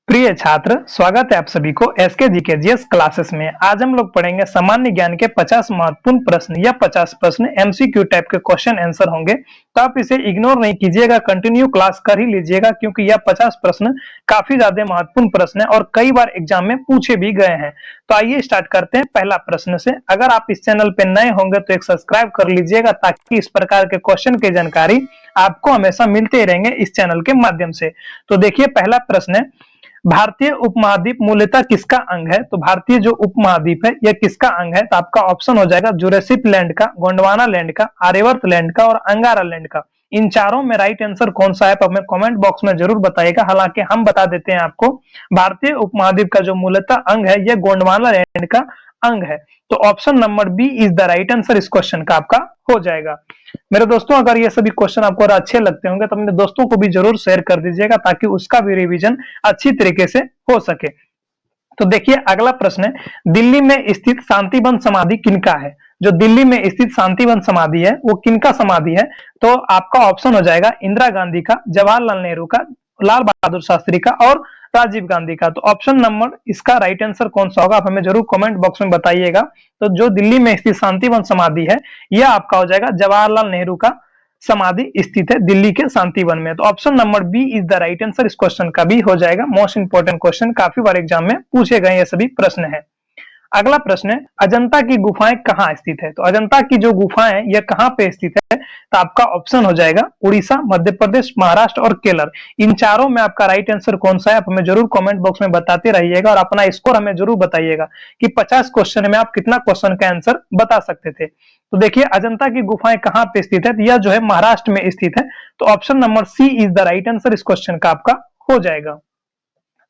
प्रिय छात्र, स्वागत है आप सभी को एसके जीके जीएस क्लासेस में। आज हम लोग पढ़ेंगे सामान्य ज्ञान के 50 महत्वपूर्ण प्रश्न या 50 प्रश्न एमसीक्यू टाइप के क्वेश्चन आंसर होंगे। तो आप इसे इग्नोर नहीं कीजिएगा, कंटिन्यू क्लास कर ही लीजिएगा, क्योंकि यह 50 प्रश्न काफी ज्यादा महत्वपूर्ण प्रश्न है और कई बार एग्जाम में पूछे भी गए हैं। तो आइए स्टार्ट करते हैं पहला प्रश्न से। अगर आप इस चैनल पे नए होंगे तो एक सब्सक्राइब कर लीजिएगा, ताकि इस प्रकार के क्वेश्चन की जानकारी आपको हमेशा मिलते रहेंगे इस चैनल के माध्यम से। तो देखिए, पहला प्रश्न है, भारतीय उपमहाद्वीप मूलतः किसका अंग है? तो भारतीय जो उपमहाद्वीप है यह किसका अंग है? तो आपका ऑप्शन हो जाएगा जुरासिक लैंड का, गोंडवाना लैंड का, आर्यवर्त लैंड का और अंगारा लैंड का। इन चारों में राइट आंसर कौन सा है तो हमें कमेंट बॉक्स में जरूर बताइएगा। हालांकि हम बता देते हैं आपको, भारतीय उपमहाद्वीप का जो मूलतः अंग है यह गोंडवाना लैंड का अंग है। तो option number B is the right answer इस क्वेश्चन का आपका हो जाएगा। मेरे दोस्तों, अगर ये सभी क्वेश्चन आपको अच्छे लगते होंगे तो अपने दोस्तों को भी जरूर शेयर कर दीजिएगा, ताकि उसका भी रिवीजन अच्छी तरीके से हो सके। तो देखिए, अगला प्रश्न है, दिल्ली में स्थित शांतिवन समाधि किनका है? जो दिल्ली में स्थित शांतिवन समाधि है वो किनका समाधि है? तो आपका ऑप्शन हो जाएगा इंदिरा गांधी का, जवाहरलाल नेहरू का, लाल बहादुर शास्त्री का और राजीव गांधी का। तो ऑप्शन नंबर इसका राइट आंसर कौन सा होगा आप हमें जरूर कमेंट बॉक्स में बताइएगा। तो जो दिल्ली में स्थित शांतिवन समाधि है यह आपका हो जाएगा जवाहरलाल नेहरू का समाधि स्थित है दिल्ली के शांतिवन में। तो option number B is the right answer इस क्वेश्चन का भी हो जाएगा। मोस्ट इंपोर्टेंट क्वेश्चन, काफी बार एग्जाम में पूछे गए ये सभी प्रश्न है। अगला प्रश्न है, अजंता की गुफाएं कहाँ स्थित है? तो अजंता की जो गुफाएं है यह कहाँ पे स्थित है? तो आपका ऑप्शन हो जाएगा उड़ीसा, मध्य प्रदेश, महाराष्ट्र और केरल। इन चारों में आपका राइट आंसर कौन सा है आप हमें जरूर कमेंट बॉक्स में बताते रहिएगा और अपना स्कोर हमें जरूर बताइएगा कि 50 क्वेश्चन में आप कितना क्वेश्चन का आंसर बता सकते थे। तो देखिए, अजंता की गुफाएं कहाँ पे स्थित है? यह जो है महाराष्ट्र में स्थित है। तो option number C is the right answer इस क्वेश्चन का आपका हो जाएगा।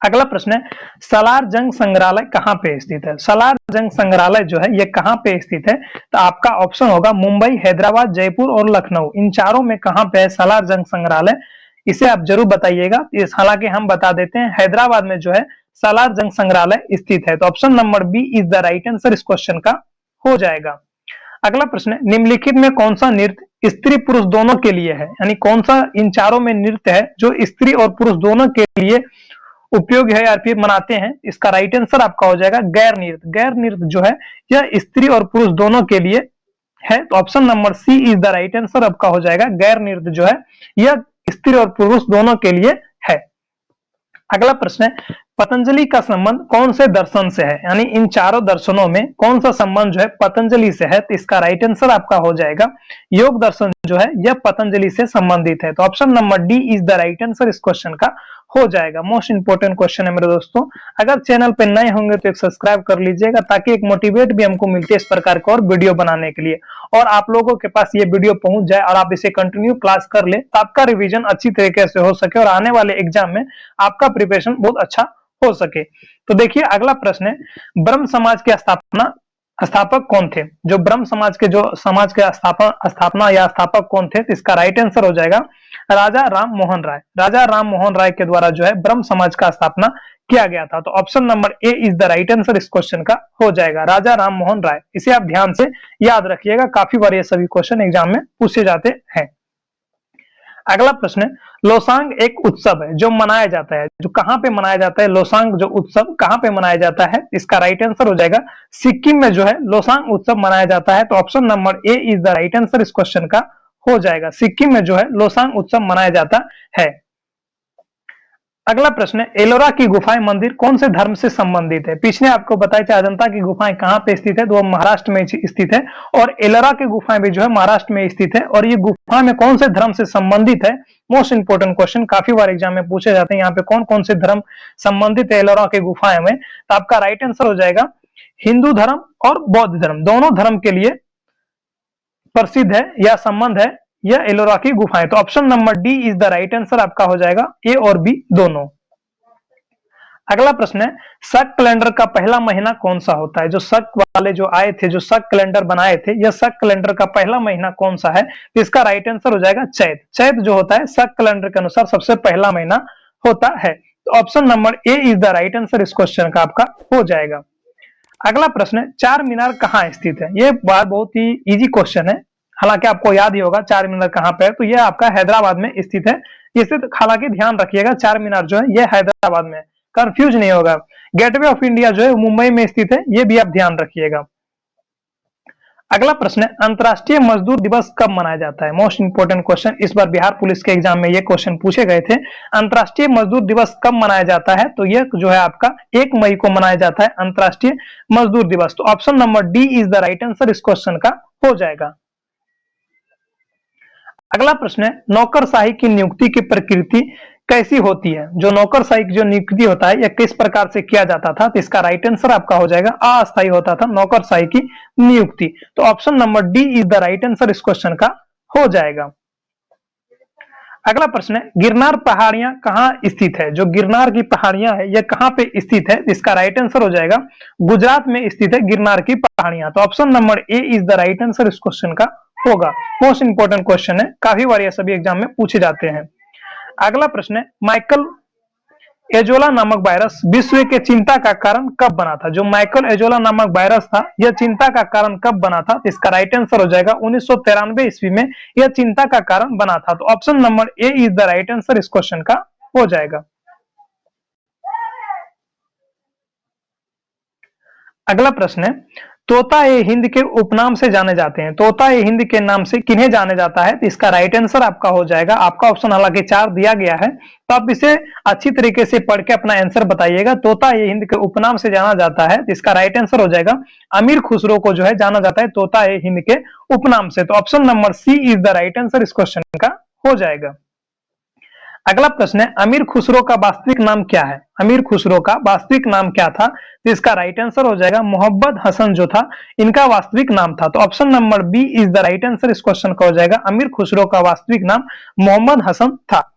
अगला प्रश्न है, सालार जंग संग्रहालय कहाँ पे स्थित है? सालार जंग संग्रहालय जो है यह कहाँ पे स्थित है? तो आपका ऑप्शन होगा मुंबई, हैदराबाद, जयपुर और लखनऊ। इन चारों में कहाँ पे है सालार जंग संग्रहालय? इसे आप जरूर बताइएगा। इस हालांकि हम बता देते हैं, हैदराबाद में जो है सालार जंग संग्रहालय स्थित है। तो option number B is the right answer इस क्वेश्चन का हो जाएगा। अगला प्रश्न है, निम्नलिखित में कौन सा नृत्य स्त्री पुरुष दोनों के लिए है? यानी कौन सा इन चारों में नृत्य है जो स्त्री और पुरुष दोनों के लिए उपयोग है या फिर मनाते हैं? इसका राइट आंसर आपका हो जाएगा गैर नृत्य। गैर नृत्य जो है यह स्त्री और पुरुष दोनों के लिए है। तो option number C is the right answer आपका हो जाएगा। गैर नृत्य जो है यह स्त्री और पुरुष दोनों के लिए है। अगला प्रश्न है, पतंजलि का संबंध कौन से दर्शन से है? यानी इन चारों दर्शनों में कौन सा संबंध जो है पतंजलि से है? तो इसका राइट आंसर आपका हो जाएगा योग दर्शन जो है यह पतंजलि से संबंधित है। तो option number D is the right answer इस क्वेश्चन का हो जाएगा। मोस्ट इंपोर्टेंट क्वेश्चन है मेरे दोस्तों। अगर चैनल पे नए होंगे तो एक सब्सक्राइब कर लीजिएगा, ताकि एक मोटिवेट भी हमको मिलती है इस प्रकार का और वीडियो बनाने के लिए, और आप लोगों के पास ये वीडियो पहुंच जाए और आप इसे कंटिन्यू क्लास कर ले, तो आपका रिवीजन अच्छी तरीके से हो सके और आने वाले एग्जाम में आपका प्रिपरेशन बहुत अच्छा हो सके। तो देखिए, अगला प्रश्न है, ब्रह्म समाज की स्थापक कौन थे? जो ब्रह्म समाज के स्थापना या स्थापक कौन थे? तो इसका राइट आंसर हो जाएगा राजा राम मोहन राय। राजा राम मोहन राय के द्वारा जो है ब्रह्म समाज का स्थापना किया गया था। तो option number A is the right answer इस क्वेश्चन का हो जाएगा, राजा राम मोहन राय। इसे आप ध्यान से याद रखिएगा, काफी बार ये सभी क्वेश्चन एग्जाम में पूछे जाते हैं। अगला प्रश्न है, लोसांग एक उत्सव है जो मनाया जाता है, जो कहां पे मनाया जाता है? लोसांग जो उत्सव कहां पे मनाया जाता है? इसका राइट आंसर हो जाएगा सिक्किम में जो है लोसांग उत्सव मनाया जाता है। तो option number A is the right answer इस क्वेश्चन का हो जाएगा। सिक्किम में जो है लोसांग उत्सव मनाया जाता है। अगला प्रश्न है, एलोरा की गुफाएं मंदिर कौन से धर्म से संबंधित है? पिछले आपको बताया था अजंता की गुफाएं कहां पे स्थित है, तो वो महाराष्ट्र में स्थित है, और एलोरा की गुफाएं भी जो है महाराष्ट्र में स्थित है। और ये गुफा में कौन से धर्म से संबंधित है? मोस्ट इंपोर्टेंट क्वेश्चन, काफी बार एग्जाम में पूछे जाते हैं। यहाँ पे कौन कौन से धर्म संबंधित है एलोरा की गुफाएं में? तो आपका राइट आंसर हो जाएगा हिंदू धर्म और बौद्ध धर्म, दोनों धर्म के लिए प्रसिद्ध है या संबंध है यह एलोरा की गुफाएं। तो option number D is the right answer आपका हो जाएगा, ए और बी दोनों। अगला प्रश्न है, शक कैलेंडर का पहला महीना कौन सा होता है? जो शक वाले जो आए थे, जो शक कैलेंडर बनाए थे, यह शक कैलेंडर का पहला महीना कौन सा है? इसका राइट आंसर हो जाएगा चैत। चैत जो होता है शक कैलेंडर के अनुसार सबसे पहला महीना होता है। तो option number A is the right answer इस क्वेश्चन का आपका हो जाएगा। अगला प्रश्न है, चार मीनार कहाँ स्थित है? ये बात बहुत ही इजी क्वेश्चन है, हालांकि आपको याद ही होगा चार मीनार कहाँ पे है। तो यह आपका हैदराबाद में स्थित है। इसे हालांकि ध्यान रखिएगा, चार मीनार जो है यह हैदराबाद में है। कंफ्यूज नहीं होगा। गेटवे ऑफ इंडिया जो है मुंबई में स्थित है, ये भी आप ध्यान रखिएगा। अगला प्रश्न है, अंतर्राष्ट्रीय मजदूर दिवस कब मनाया जाता है? मोस्ट इंपोर्टेंट क्वेश्चन, इस बार बिहार पुलिस के एग्जाम में ये क्वेश्चन पूछे गए थे। अंतर्राष्ट्रीय मजदूर दिवस कब मनाया जाता है? तो ये जो है आपका 1 मई को मनाया जाता है अंतर्राष्ट्रीय मजदूर दिवस। तो option number D is the right answer इस क्वेश्चन का हो जाएगा। अगला प्रश्न है, नौकरशाही की नियुक्ति की प्रकृति कैसी होती है? जो नौकरशाही की जो नियुक्ति होता है यह किस प्रकार से किया जाता था? तो इसका राइट आंसर आपका हो जाएगा अस्थायी होता था नौकरशाही की नियुक्ति। तो option number D is the right answer इस क्वेश्चन का हो जाएगा। अगला प्रश्न है, गिरनार पहाड़ियां कहाँ स्थित है? जो गिरनार की पहाड़ियां है यह कहाँ पे स्थित है? इसका राइट आंसर हो जाएगा गुजरात में स्थित है गिरनार की पहाड़ियां। तो option number A is the right answer इस क्वेश्चन का होगा। मोस्ट इंपोर्टेंट क्वेश्चन है, काफी बार यह सभी एग्जाम में पूछे जाते हैं। अगला प्रश्न है, माइकल एजोला नामक वायरस विश्व के चिंता का कारण कब बना था? जो माइकल एजोला नामक वायरस था यह चिंता का कारण कब बना था? इसका राइट आंसर हो जाएगा 1993 ईस्वी में यह चिंता का कारण बना था। तो option number A is the right answer इस क्वेश्चन का हो जाएगा। अगला प्रश्न है, तोता ए हिंद के उपनाम से जाने जाते हैं। तोता ए हिंद के नाम से किन्हें जाने जाता है? तो इसका राइट आंसर आपका हो जाएगा, आपका ऑप्शन हालांकि 4 दिया गया है तो आप इसे अच्छी तरीके से पढ़ के अपना आंसर बताइएगा। तोता ए हिंद के उपनाम से जाना जाता है तो इसका राइट आंसर हो जाएगा अमीर खुसरो को जो है जाना जाता है तोता ए हिंद के उपनाम से। तो option number C is the right answer इस क्वेश्चन का हो जाएगा। अगला प्रश्न है, अमीर खुसरो का वास्तविक नाम क्या है? अमीर खुसरो का वास्तविक नाम क्या था? तो इसका राइट आंसर हो जाएगा मोहम्मद हसन जो था इनका वास्तविक नाम था। तो option number B is the right answer इस क्वेश्चन का हो जाएगा, अमीर खुसरो का वास्तविक नाम मोहम्मद हसन था।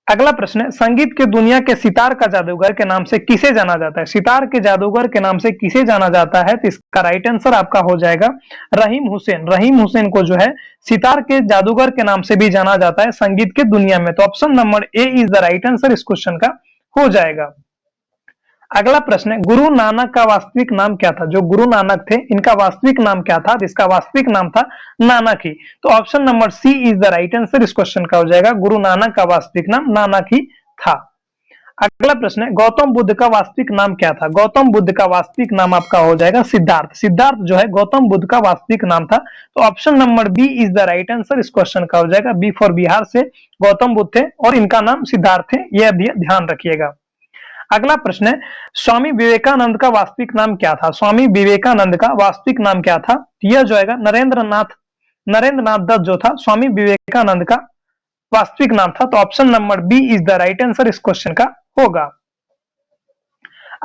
अगला प्रश्न है, संगीत के दुनिया के सितार का जादूगर के नाम से किसे जाना जाता है? सितार के जादूगर के नाम से किसे जाना जाता है? तो इसका राइट आंसर आपका हो जाएगा रहीम हुसैन। रहीम हुसैन को जो है सितार के जादूगर के नाम से भी जाना जाता है संगीत के दुनिया में। तो option number A is the right answer इस क्वेश्चन का हो जाएगा। अगला प्रश्न है, गुरु नानक का वास्तविक नाम क्या था? जो गुरु नानक थे इनका वास्तविक नाम क्या था? इसका वास्तविक नाम था नानक ही। तो option number C is the right answer इस क्वेश्चन का हो जाएगा, गुरु नानक का वास्तविक नाम नानक ही था। अगला प्रश्न है, गौतम बुद्ध का वास्तविक नाम क्या था? गौतम बुद्ध का वास्तविक नाम आपका हो जाएगा सिद्धार्थ। सिद्धार्थ जो है गौतम बुद्ध का वास्तविक नाम था। तो option number B is the right answer इस क्वेश्चन का हो जाएगा, बी फॉर बिहार से गौतम बुद्ध थे और इनका नाम सिद्धार्थ है, यह भी ध्यान रखिएगा। अगला प्रश्न है, स्वामी विवेकानंद का वास्तविक नाम क्या था? स्वामी विवेकानंद का वास्तविक नाम क्या था? यह जो है नरेंद्र नाथ दत्त जो था स्वामी विवेकानंद का वास्तविक नाम था। तो option number B is the right answer इस क्वेश्चन का होगा।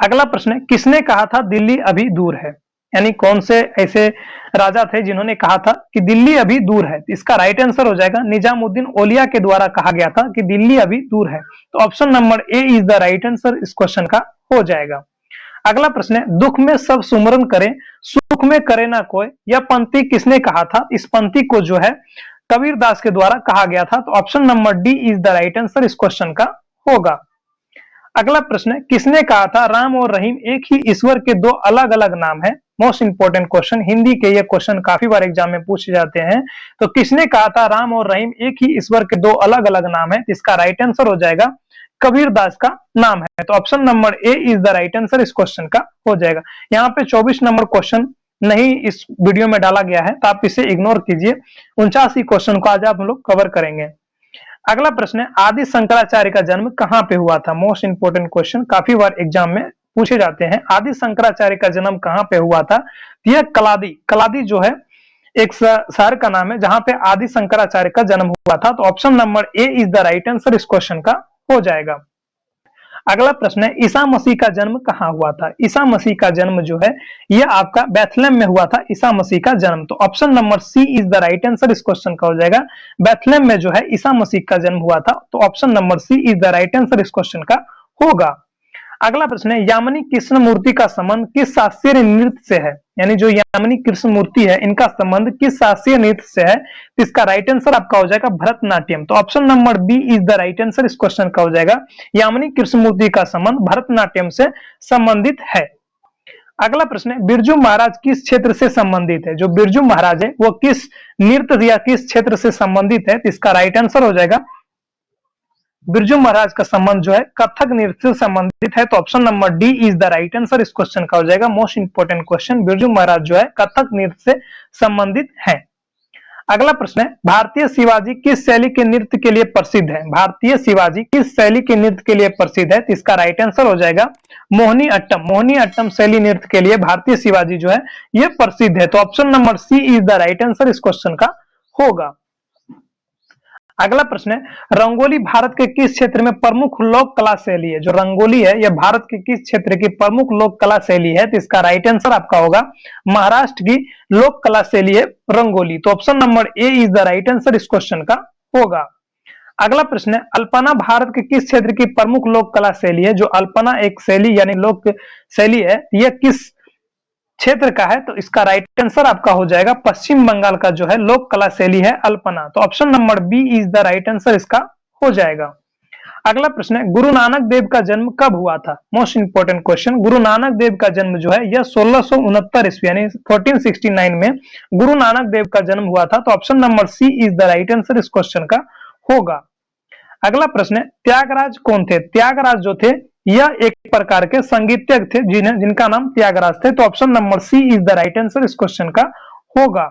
अगला प्रश्न है, किसने कहा था दिल्ली अभी दूर है? यानी कौन से ऐसे राजा थे जिन्होंने कहा था कि दिल्ली अभी दूर है? इसका राइट आंसर हो जाएगा निजामुद्दीन औलिया के द्वारा कहा गया था कि दिल्ली अभी दूर है। तो option number A is the right answer इस क्वेश्चन का हो जाएगा। अगला प्रश्न है, दुख में सब सुमरन करें सुख में करे ना कोई, यह पंक्ति किसने कहा था? इस पंक्ति को जो है कबीरदास के द्वारा कहा गया था। तो option number D is the right answer इस क्वेश्चन का होगा। अगला प्रश्न है, किसने कहा था राम और रहीम एक ही ईश्वर के दो अलग अलग नाम है? मोस्ट इंपोर्टेंट क्वेश्चन, हिंदी के ये क्वेश्चन काफी बार एग्जाम में पूछे जाते हैं। तो किसने कहा था राम और रहीम एक ही ईश्वर के दो अलग अलग नाम है? इसका राइट आंसर हो जाएगा कबीरदास का नाम है। तो option number A is the right answer इस क्वेश्चन का हो जाएगा। यहाँ पे 24 नंबर क्वेश्चन नहीं इस वीडियो में डाला गया है तो आप इसे इग्नोर कीजिए। 49 क्वेश्चन को आज आप लोग कवर करेंगे। अगला प्रश्न है, आदि शंकराचार्य का जन्म कहाँ पे हुआ था? मोस्ट इंपोर्टेंट क्वेश्चन, काफी बार एग्जाम में पूछे जाते हैं। आदि शंकराचार्य का जन्म कहाँ पे हुआ था? यह कलादी जो है एक शहर का नाम है जहां पे आदि शंकराचार्य का जन्म हुआ था। तो option number A is the right answer इस क्वेश्चन का हो जाएगा। अगला प्रश्न है, ईसा मसीह का जन्म कहाँ हुआ था? ईसा मसीह का जन्म जो है यह आपका बैथलेम में हुआ था, ईसा मसीह का जन्म। तो option number C is the right answer इस क्वेश्चन का हो जाएगा, बैथलेम में जो है ईसा मसीह का जन्म हुआ था। तो option number C is the right answer इस क्वेश्चन का होगा। अगला प्रश्न है, यामिनी कृष्ण मूर्ति का संबंध किस शास्त्रीय नृत्य से है? यानी जो यामिनी कृष्ण मूर्ति है इनका संबंध किस शास्त्रीय नृत्य से है? तो इसका राइट आंसर आपका हो जाएगा भरतनाट्यम। तो option number B is the right answer इस क्वेश्चन का हो जाएगा, यामिनी कृष्ण मूर्ति का संबंध भरतनाट्यम से संबंधित है। अगला प्रश्न है, बिरजू महाराज किस क्षेत्र से संबंधित है? जो बिरजू महाराज है वो किस नृत्य या किस क्षेत्र से संबंधित है? तो इसका राइट आंसर हो जाएगा बिरजू महाराज का संबंध जो है कथक नृत्य से संबंधित है, तो option number D is the right answer इस क्वेश्चन का हो जाएगा। Most important question, Birju Maharaj जो है कथक नृत्य से संबंधित है। अगला प्रश्न है, भारतीय शिवाजी किस शैली के नृत्य के लिए प्रसिद्ध है? भारतीय शिवाजी किस शैली के नृत्य के लिए प्रसिद्ध है? तो इसका राइट आंसर हो जाएगा मोहिनी अट्टम। मोहिनी अट्टम शैली नृत्य के लिए भारतीय शिवाजी जो है यह प्रसिद्ध है, तो option number C is the right answer इस क्वेश्चन का होगा। अगला प्रश्न है, रंगोली भारत के किस क्षेत्र में प्रमुख लोक कला शैली है? जो रंगोली है यह भारत के किस क्षेत्र की प्रमुख लोक कला शैली है? तो इसका राइट आंसर आपका होगा महाराष्ट्र की लोक कला शैली है रंगोली, तो option number A is the right answer इस क्वेश्चन का होगा। अगला प्रश्न है, अल्पना भारत के किस क्षेत्र की प्रमुख लोक कला शैली है? जो अल्पना एक शैली यानी लोक शैली है, यह किस क्षेत्र का है? तो इसका राइट आंसर आपका हो जाएगा पश्चिम बंगाल का जो है लोक कला शैली है अल्पना, तो option number B is the right answer इसका हो जाएगा। अगला प्रश्न है, गुरु नानक देव का जन्म कब हुआ था? Most important question, Guru Nanak Dev का जन्म जो है यह 1669 ईस्वी यानी 1469 में गुरु नानक देव का जन्म हुआ था, तो option number C is the right answer इस क्वेश्चन का होगा। अगला प्रश्न है, त्यागराज कौन थे? त्यागराज जो थे यह एक प्रकार के संगीतज्ञ थे जिनका नाम त्यागराज थे, तो option number C is the right answer इस क्वेश्चन का होगा।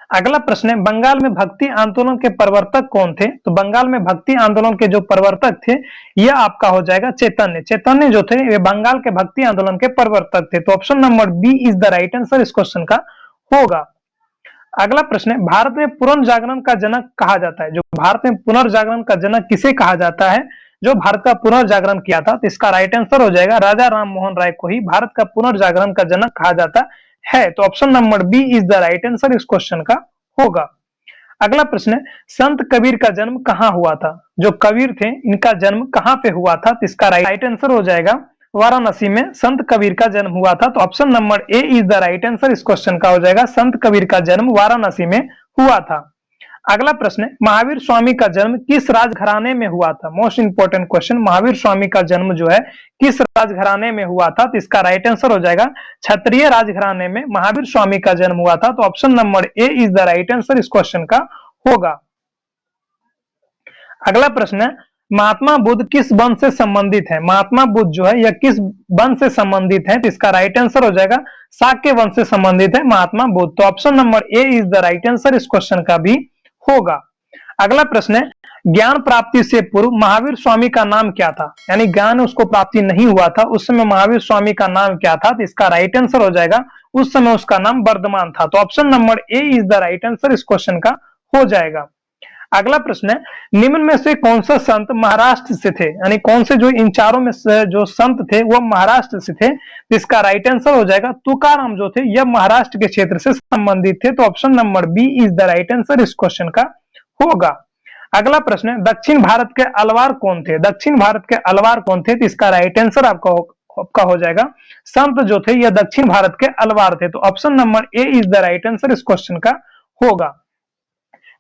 अगला प्रश्न है, बंगाल में भक्ति आंदोलन के प्रवर्तक कौन थे? तो बंगाल में भक्ति आंदोलन के जो प्रवर्तक थे यह आपका हो जाएगा चैतन्य। चैतन्य जो थे वे बंगाल के भक्ति आंदोलन के प्रवर्तक थे, तो option number B is the right answer इस क्वेश्चन का होगा। अगला प्रश्न है, भारत में पुनर्जागरण का जनक कहा जाता है? जो भारत में पुनर्जागरण का जनक किसे कहा जाता है? जो भारत का पुनर्जागरण किया था, तो इसका राइट आंसर हो जाएगा राजा राम मोहन राय को ही भारत का पुनर्जागरण का जनक कहा जाता है, तो option number B is the right answer इस क्वेश्चन का होगा। अगला प्रश्न है, संत कबीर का जन्म कहाँ हुआ था? जो कबीर थे इनका जन्म कहाँ पे हुआ था? तो इसका राइट आंसर हो जाएगा वाराणसी में संत कबीर का जन्म हुआ था, तो option number A is the right answer इस क्वेश्चन का हो जाएगा। संत कबीर का जन्म वाराणसी में हुआ था। अगला प्रश्न है, महावीर स्वामी का जन्म किस राजघराने में हुआ था? Most important question, Mahavir Swami का जन्म जो है किस राजघराने में हुआ था? तो इसका राइट आंसर हो जाएगा क्षत्रिय राजघराने में महावीर स्वामी का जन्म हुआ था, तो option number A is the right answer इस क्वेश्चन का होगा। अगला प्रश्न है, महात्मा बुद्ध किस वंश से संबंधित है? महात्मा बुद्ध जो है यह किस वंश से संबंधित है? तो इसका राइट आंसर हो जाएगा शाक्य वंश से संबंधित है महात्मा बुद्ध, तो option number A is the right answer इस क्वेश्चन का भी होगा। अगला प्रश्न है, ज्ञान प्राप्ति से पूर्व महावीर स्वामी का नाम क्या था? यानी ज्ञान उसको प्राप्ति नहीं हुआ था उस समय महावीर स्वामी का नाम क्या था? तो इसका राइट आंसर हो जाएगा उस समय उसका नाम वर्धमान था, तो option number A is the right answer इस क्वेश्चन का हो जाएगा। अगला प्रश्न है, निम्न में से कौन सा संत महाराष्ट्र से थे? यानी कौन से जो इन चारों में से जो संत थे वो महाराष्ट्र से थे? इसका राइट आंसर हो जाएगा तुकाराम जो थे यह महाराष्ट्र के क्षेत्र से संबंधित थे, तो option number B is the right answer इस क्वेश्चन का होगा। अगला प्रश्न है, दक्षिण भारत के अलवार कौन थे? दक्षिण भारत के अलवार कौन थे? तो इसका राइट आंसर आपका हो जाएगा संत जो थे यह दक्षिण भारत के अलवार थे, तो option number A is the right answer इस क्वेश्चन का होगा।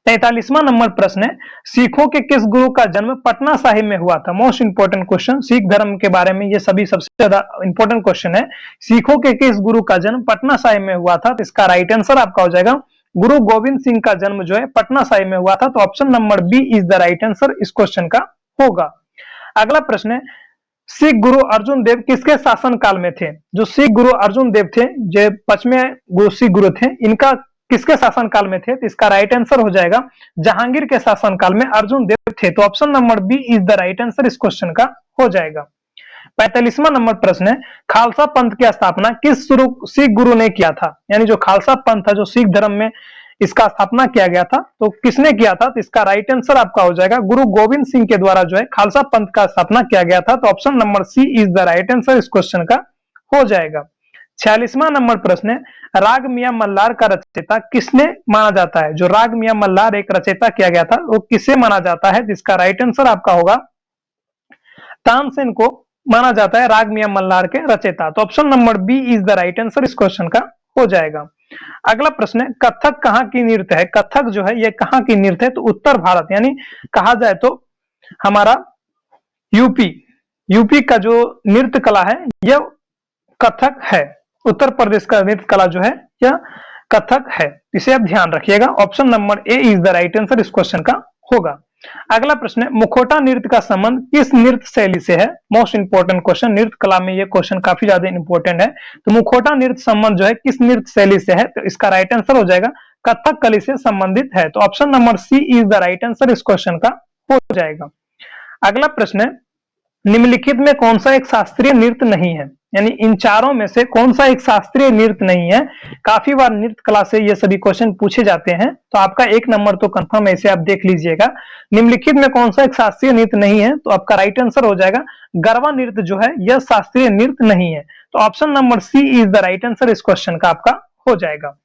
43वां नंबर प्रश्न है, सिखों के किस गुरु का जन्म पटना साहिब में हुआ था? मोस्ट इंपोर्टेंट क्वेश्चन, सिख धर्म के बारे में ये सभी सबसे ज्यादा इंपोर्टेंट क्वेश्चन है। सिखों के किस गुरु का जन्म पटना साहिब में हुआ था? तो इसका राइट आंसर आपका हो जाएगा गुरु गोविंद सिंह का जन्म जो है पटना साहिब में हुआ था, तो option number B is the right answer इस क्वेश्चन का होगा। अगला प्रश्न है, सिख गुरु अर्जुन देव किसके शासन काल में थे? जो सिख गुरु अर्जुन देव थे जो 5वें सिख गुरु थे इनका किसके शासन काल में थे? तो इसका राइट आंसर हो जाएगा जहांगीर के शासन काल में अर्जुन देव थे, तो option number B is the right answer इस क्वेश्चन का हो जाएगा। 45वां नंबर प्रश्न है, खालसा पंथ की स्थापना किस सिख गुरु ने किया था? यानी जो खालसा पंथ था जो सिख धर्म में इसका स्थापना किया गया था तो किसने किया था? तो इसका राइट आंसर आपका हो जाएगा गुरु गोविंद सिंह के द्वारा जो है खालसा पंथ का स्थापना किया गया था, तो option number C is the right answer इस क्वेश्चन का हो जाएगा। 46वां नंबर प्रश्न है, राग मियां मल्हार का रचयिता किसने माना जाता है? जो राग मियां मल्हार एक रचयिता किया गया था वो किसे माना जाता है? जिसका राइट आंसर आपका होगा तानसेन को माना जाता है राग मियां मल्हार के रचयिता, तो option number B is the right answer इस क्वेश्चन का हो जाएगा। अगला प्रश्न है, कथक कहाँ की नृत्य है? कथक जो है ये कहाँ की नृत्य है? तो उत्तर भारत यानी कहा जाए तो हमारा यूपी का जो नृत्य कला है यह कथक है। उत्तर प्रदेश का नृत्य कला जो है यह कथक है, इसे आप ध्यान रखिएगा। Option number A is the right answer इस क्वेश्चन का होगा। अगला प्रश्न है, मुखौटा नृत्य का संबंध किस नृत्य शैली से है? मोस्ट इंपोर्टेंट क्वेश्चन, नृत्य कला में ये क्वेश्चन काफी ज्यादा इंपॉर्टेंट है। तो मुखौटा नृत्य संबंध जो है किस नृत्य शैली से है? तो इसका राइट आंसर हो जाएगा कथक कली से संबंधित है। तो option number C is the right answer इस क्वेश्चन का हो जाएगा। अगला प्रश्न है, निम्नलिखित में कौन सा एक शास्त्रीय नृत्य नहीं है? यानी इन चारों में से कौन सा एक शास्त्रीय नृत्य नहीं है? काफी बार नृत्य कला से ये सभी क्वेश्चन पूछे जाते हैं, तो आपका एक नंबर तो कंफर्म है, इसे आप देख लीजिएगा। निम्नलिखित में कौन सा एक शास्त्रीय नृत्य नहीं है? तो आपका राइट आंसर हो जाएगा गरबा नृत्य जो है यह शास्त्रीय नृत्य नहीं है। तो option number C is the right answer इस क्वेश्चन का आपका हो जाएगा।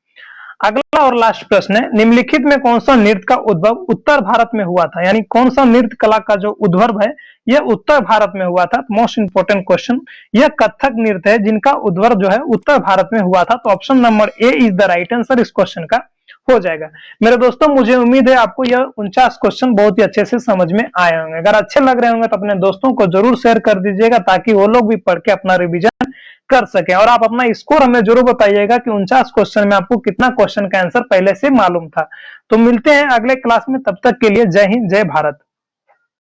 अगला और लास्ट प्रश्न है, निम्नलिखित में कौन सा नृत्य का उद्भव उत्तर भारत में हुआ था? यानी कौन सा नृत्य कला का जो उद्भव है यह उत्तर भारत में हुआ था? मोस्ट इंपोर्टेंट क्वेश्चन, यह कथक नृत्य है जिनका उद्भव जो है उत्तर भारत में हुआ था। तो option number A is the right answer इस क्वेश्चन का हो जाएगा। मेरे दोस्तों, मुझे उम्मीद है आपको यह 49 क्वेश्चन बहुत ही अच्छे से समझ में आए होंगे। अगर अच्छे लग रहे होंगे तो अपने दोस्तों को जरूर शेयर कर दीजिएगा, ताकि वो लोग भी पढ़ के अपना रिवीजन कर सके। और आप अपना स्कोर हमें जरूर बताइएगा कि 49 क्वेश्चन में आपको कितना क्वेश्चन का आंसर पहले से मालूम था। तो मिलते हैं अगले क्लास में, तब तक के लिए जय हिंद, जय भारत।